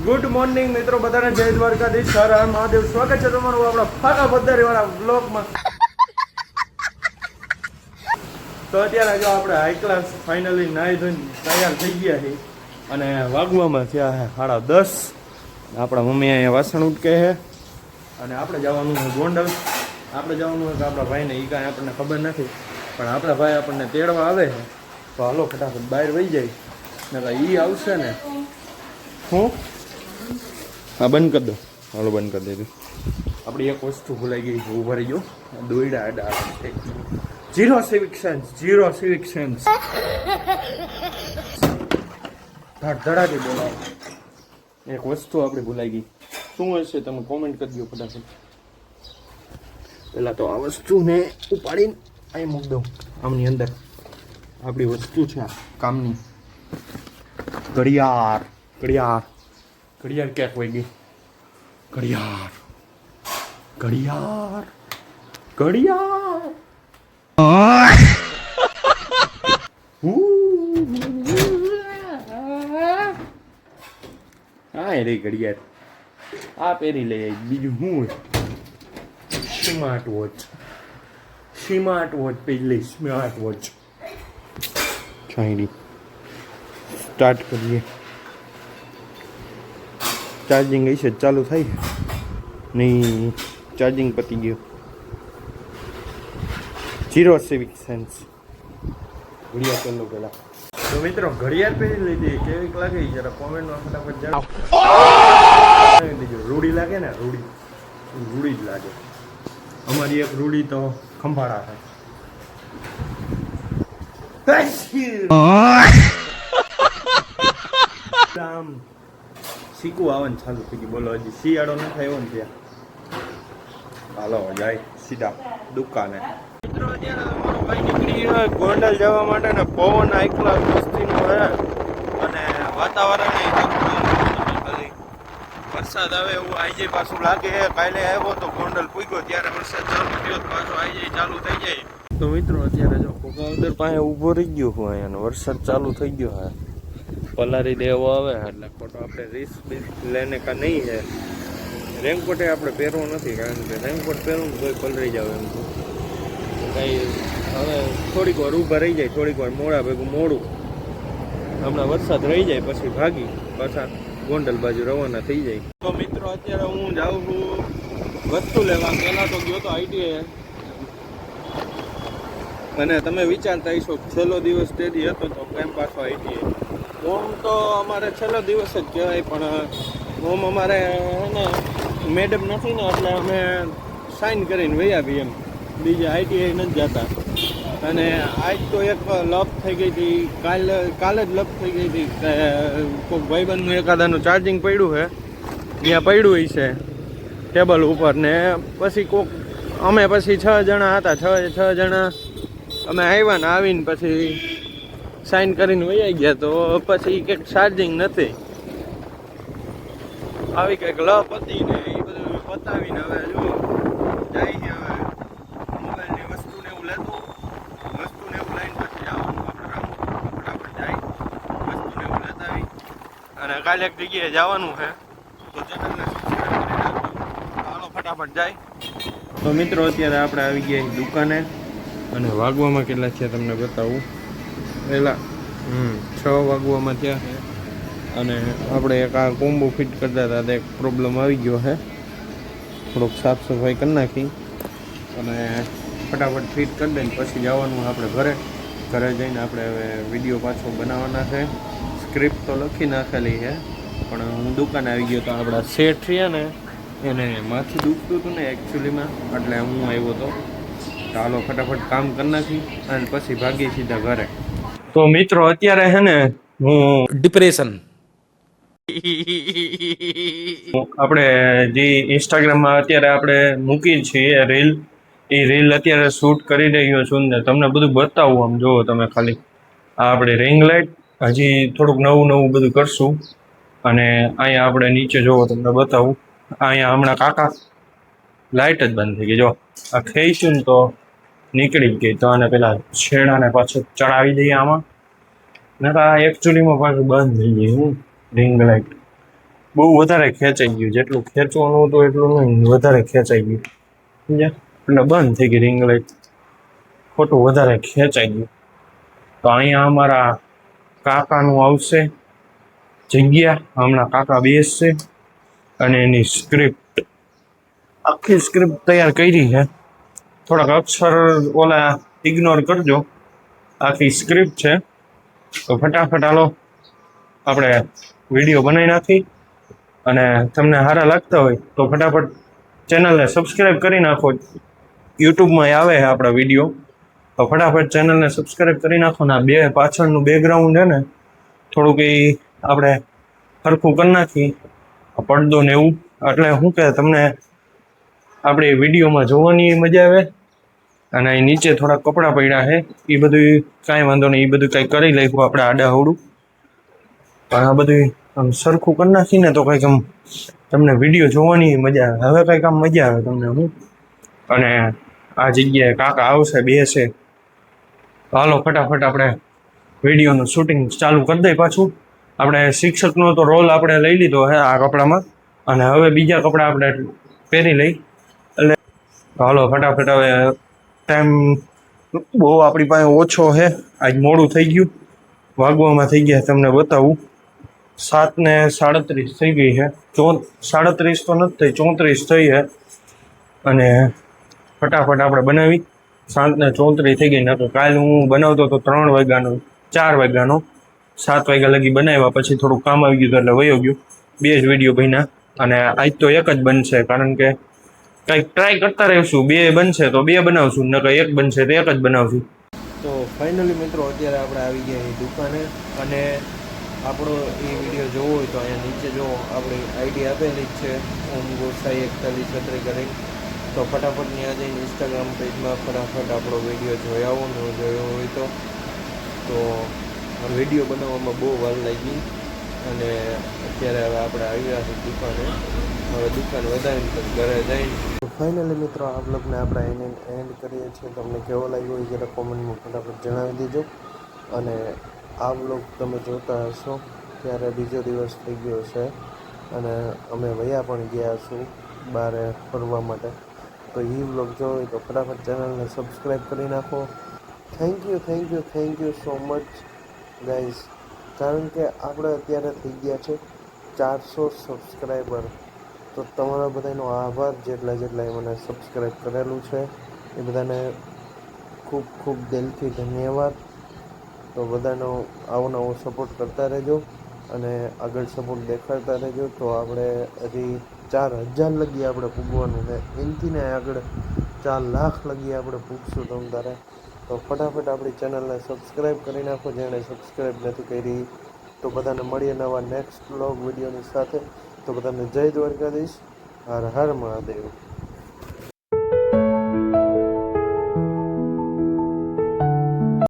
Good morning મિત્રો, બધાને જય દ્વારકાધીશ, હર હર મહાદેવ. સ્વાગત છે તમારું આપણા ફાકા પદ્ધતિ વાળા બ્લોગમાં. તો અત્યારે જો આપણે હાઈ ક્લાસ ફાઇનલી નાહી ધોઈને તૈયાર થઈ ગયા છીએ અને વાગવામાં થયા છે 10:30. આપણા મમ્મી અહીંયા વાસણ ઉટકે છે અને આપણે જવાનું છે ગોંડલ. આપણે જવાનું છે કે આપણા ભાઈને એ કાંઈ આપણને ખબર નથી, પણ આપણા ભાઈ આપણને તેડવા આવે છે. તો હાલો ફટાફટ બહાર વહી જાય ને એ આવશે ને. હું હા બંધ કરી દો, હાલો બંધ કરી દીધું. આપણી એક વસ્તુ ભૂલાઈ ગઈ છે, ઉભા રહી ગયો. દોયડા અડા zero civic sense, zero civic sense. ધડાથી બોલાવો. એક વસ્તુ આપણી ભૂલાઈ ગઈ, શું હશે તમે કોમેન્ટ કરી દો ફટાફટ. પહેલાં તો આ વસ્તુને ઉપાડીને અહીં મૂકી દઉં. આમની અંદર આપણી વસ્તુ છે આ કામની. ઘડિયાળ ઘડિયાળ ઘડિયાળ ક્યાંક વહી ગઈ. ઘડિયાળ ઘડિયાળ ઘડિયાળ હા રે ઘડિયાળ આ પહેરી લઈ આવી. બીજું શું હોય? સ્માર્ટ વોચ, સ્માર્ટ વોચ પહેરી લઈ. સ્માર્ટ વોચ ચાઇની સ્ટાર્ટ કરીએ. ચાર્જિંગ હશે ચાલુ થાય નહીં, ચાર્જિંગ પતી ગયું. Zero civic sense. ઘડિયાળ પહેલું પહેલા તો મિત્રો ઘડિયાળ પહેરી લીધી, કેવી લાગે જરા કોમેન્ટમાં ફટાફટ જણાવો. રૂડી લાગે ને, રૂડી રૂડી જ લાગે. અમારી એક રૂડી તો ખંભાળા થાય. શીખવું આવવાનું ચાલુ થઈ ગયું. બોલો હજી શિયાળો ન થાય ને ત્યાં. હાલો જાય સીધા દુકાને. મિત્રો અત્યારે અમારો ભાઈ નીકળી ગોંડલ જવા માટે ને પવન આટલા મસ્તીનો છે અને વાતાવરણ ખાલી વરસાદ આવે એવું આઈ પાછું લાગે. કાલે આવ્યો તો ગોંડલ પૂગ્યો ત્યારે વરસાદ ચાલુ થયો, પાછો આઈ ચાલુ થઈ જાય. તો મિત્રો અત્યારે જો કોકાવદર પાસે ઊભો રહી ગયો હું અહીંયા, વરસાદ ચાલુ થઈ ગયો. હા પલારી દેવો આવે એટલે ખોટો આપણે રિસ્ક લઈને કા નહીં છે. રેનકોટે આપણે પહેરવો નથી, કારણ કે રેનકોટ પહેરવું ને કોઈ પલરી જાવ એમ તો કંઈ. હવે થોડીક વાર ઊભા રહી જાય, થોડીક વાર મોડા ભેગું મોડું. હમણાં વરસાદ રહી જાય પછી ભાગી પાછા ગોંડલ બાજુ રવાના થઈ જાય. તો મિત્રો અત્યારે હું જાઉં છું વસ્તુ લેવા. પહેલાં તો ગયો તો આઈટીઆઈ અને તમે વિચારતા હશો છેલ્લો દિવસ તેથી હતો તો કેમ પાછો આઈટીઆઈ. ઓમ તો અમારે છેલ્લો દિવસ જ કહેવાય, પણ ઓમ અમારે ને મેડમ નથી ને એટલે અમે સાઇન કરીને વહી આવી એમ. બીજે આઈટીઆઈ નથી જતા. અને આજ તો એક લપ થઈ ગઈ હતી, કાલે જ લપ થઈ ગઈ હતી કે કોઈક ભાઈબંધનું એકાદાનું ચાર્જિંગ પડ્યું છે, ત્યાં પડ્યું હશે ટેબલ ઉપર. ને પછી કોક અમે પછી 6 જણા હતા, 6 જણા અમે આવ્યા ને આવીને પછી સાઇન કરીને વહી ગયા. તો પછી કંઈક ચાર્જિંગ નથી, આવી કંઈક લપ હતી ને એ બધું પતાવીને હવે જો જાય છે. હવે મોબાઈલની વસ્તુને એવું લેતું, વસ્તુને એવું લઈને પછી આવવાનું આપણે ફટાફટ જાય વસ્તુને એવું લેતા આવી. અને કાલે એક જગ્યાએ જવાનું છે તો ચેનલને સબસ્ક્રાઈબ કરી નાખજો. ચાલો ફટાફટ જાય. તો મિત્રો અત્યારે આપણે આવી ગયા દુકાને અને વાગવામાં કેટલા છે તમને બતાવું. પહેલાં 6 વાગવામાં થયા છે અને આપણે એક આ કોમ્બો ફિટ કરતા હતા તો એક પ્રોબ્લેમ આવી ગયો છે. થોડોક સાફ સફાઈ કરી નાખી અને ફટાફટ ફિટ કરી દઈને પછી જવાનું આપણે ઘરે. ઘરે જઈને આપણે હવે વિડીયો પાછો બનાવવાના છે. સ્ક્રિપ્ટ તો લખી નાખેલી છે, પણ હું દુકાને આવી ગયો તો આપણા શેઠ રહ્યા ને એને માથું દુખતું હતું ને એકચ્યુઅલીમાં, એટલે હું આવ્યો હતો. ચાલો ફટાફટ કામ કરી નાખી અને પછી ભાગી સીધા ઘરે. તો મિત્રો અત્યારે છે ને હું ડિપ્રેશન આપણે જે ઇન્સ્ટાગ્રામમાં અત્યારે આપણે મૂકી છીએ રીલ, એ રીલ અત્યારે શૂટ કરી રહ્યો છું ને તમને બધું બતાવું. આમ જુઓ તમે ખાલી આ આપણે રિંગ લાઇટ હજી થોડુંક નવું બધું કરશું. અને અહીંયા આપણે નીચે જુઓ તમને બતાવું. અહીંયા હમણાં કાકા લાઇટ જ બંધ થઈ ગઈ. જો આ ખેઈશું ને તો નીકળી જ ગઈ. તો આને પેલા છેડાને પાછું ચડાવી દઈએ આમાં. ના તો આ એકચ્યુઅલીમાં પાછું બંધ થઈ ગયું રિંગ લાઇટ. બહુ વધારે ખેંચાઈ ગયું, જેટલું ખેંચવાનું હતું એટલું નહીં, વધારે ખેંચાઈ ગયું સમજ્યા. એટલે બંધ થઈ ગઈ રિંગ લાઈટ, ખોટું વધારે ખેંચાઈ ગયું. તો અહીંયા અમારા કાકાનું આવશે જગ્યા, હમણાં કાકા બેસશે અને એની સ્ક્રિપ્ટ, આખી સ્ક્રિપ્ટ તૈયાર કરી છે. થોડાક અક્ષર ઓલા ઇગ્નોર કરજો, આખી સ્ક્રિપ્ટ છે. તો ફટાફટ હાલો આપણે વિડીયો બનાવી નાખી, અને તમને સારા લાગતા હોય તો ફટાફટ ચેનલને સબસ્ક્રાઈબ કરી નાખો. યુટ્યુબમાં આવે છે આપણા વિડીયો, તો ફટાફટ ચેનલને સબસ્ક્રાઈબ કરી નાખો. ને બે પાછળનું બેકગ્રાઉન્ડ છે ને થોડુંક એ આપણે સરખું કરી નાખી, પડદો ને એવું, એટલે શું કે તમને આપણે વિડીયોમાં જોવાની મજા આવે. અને એ નીચે થોડા કપડાં પડ્યા છે, એ બધું કાંઈ વાંધો નહીં, એ બધું કાંઈ કરી લઈશું આપણે આડાહવડું. પણ આ બધું આમ સરખું કરી નાખીને તો કંઈક આમ તમને વિડીયો જોવાની મજા આવે. હવે કંઈક આમ મજા આવે તમને હું. અને આ જગ્યાએ કાકા આવશે બેસે, હાલો ફટાફટ આપણે વિડીયોનું શૂટિંગ ચાલુ કરી દઈએ. પાછું આપણે શિક્ષકનો તો રોલ આપણે લઈ લીધો છે આ કપડામાં, અને હવે બીજા કપડાં આપણે પહેરી લઈ. એટલે હાલો ફટાફટ, હવે ટાઈમ બહુ આપણી પાસે ઓછો છે, આજ મોડું થઈ ગયું, વાગવામાં થઈ ગયા તમને બતાવું 7:37 થઈ ગઈ છે. 37 તો નથી થઈ, 34 થઈ છે. અને ફટાફટ આપણે બનાવી, 7:34 થઈ ગઈ. નકર કાલે હું બનાવતો તો 3 વાગ્યાનો, 4 વાગ્યાનો, 7 વાગ્યા લગી બનાવ્યા, પછી થોડું કામ આવી ગયું એટલે વયો ગયું. 2 જ વિડીયો બન્યા, અને આજ તો એક જ બનશે, કારણ કે કંઈક ટ્રાય કરતા રહીશું. 2 બનશે તો 2 બનાવશું, નકર 1 બનશે તો 1 જ બનાવશું. તો ફાઇનલી મિત્રો અત્યારે આપણે આવી ગયા એ દુકાને, અને આપણો એ વિડીયો જોવો હોય તો અહીંયા નીચે જો આપણી આઈડી આપેલી જ છે, ઓમ ગોસાઈ 41 કરી. તો ફટાફટ ત્યાં જઈને ઇન્સ્ટાગ્રામ પેજમાં ફટાફટ આપણો વિડીયો જોઈ આવો, ન જોયો હોય તો વિડીયો બનાવવામાં બહુ વાર લાગી. અને અત્યારે હવે આપણે આવ્યા છીએ દુકાને, હવે દુકાન વધારીને પછી ઘરે જઈને ફાઇનલી મિત્રો આ બ્લોગને આપણે એને એન્ડ કરીએ છીએ. તમને કેવો લાગ્યો એ જરા કોમેન્ટમાં ફટાફટ જણાવી દેજો. અને આ બ્લોગ તમે જોતા હશો ત્યારે બીજો દિવસ થઈ ગયો છે, અને અમે વયા પણ ગયા છું બહાર ફરવા માટે. તો એ બ્લોગ જોવો હોય તો ફટાફટ ચેનલને સબસ્ક્રાઈબ કરી નાખો. Thank you so much guys, કારણ કે આપણે અત્યારે થઈ ગયા છે 400 સબસ્ક્રાઈબર. તો તમારા બધાનો આભાર, જેટલાએ મને સબસ્ક્રાઈબ કરેલું છે એ બધાને ખૂબ ખૂબ દિલથી ધન્યવાદ. તો બધાનો આવો નવો સપોર્ટ કરતા રહેજો, અને આગળ સપોર્ટ દેખાડતા રહેજો. તો આપણે હજી 4000 લગી આપણે પૂગવાનું છે, એનાથી ને આગળ 4 લાખ લગી આપણે પૂગશું તમ તારે. તો ફટાફટ આપણી ચેનલને સબસ્ક્રાઈબ કરી નાખો, જેણે સબસ્ક્રાઈબ નથી કરી. તો બધાને મળીએ નવા નેક્સ્ટ બ્લોગ વિડીયોની સાથે. તો બધાને જય દ્વારકાધીશ, હર હર મહાદેવ.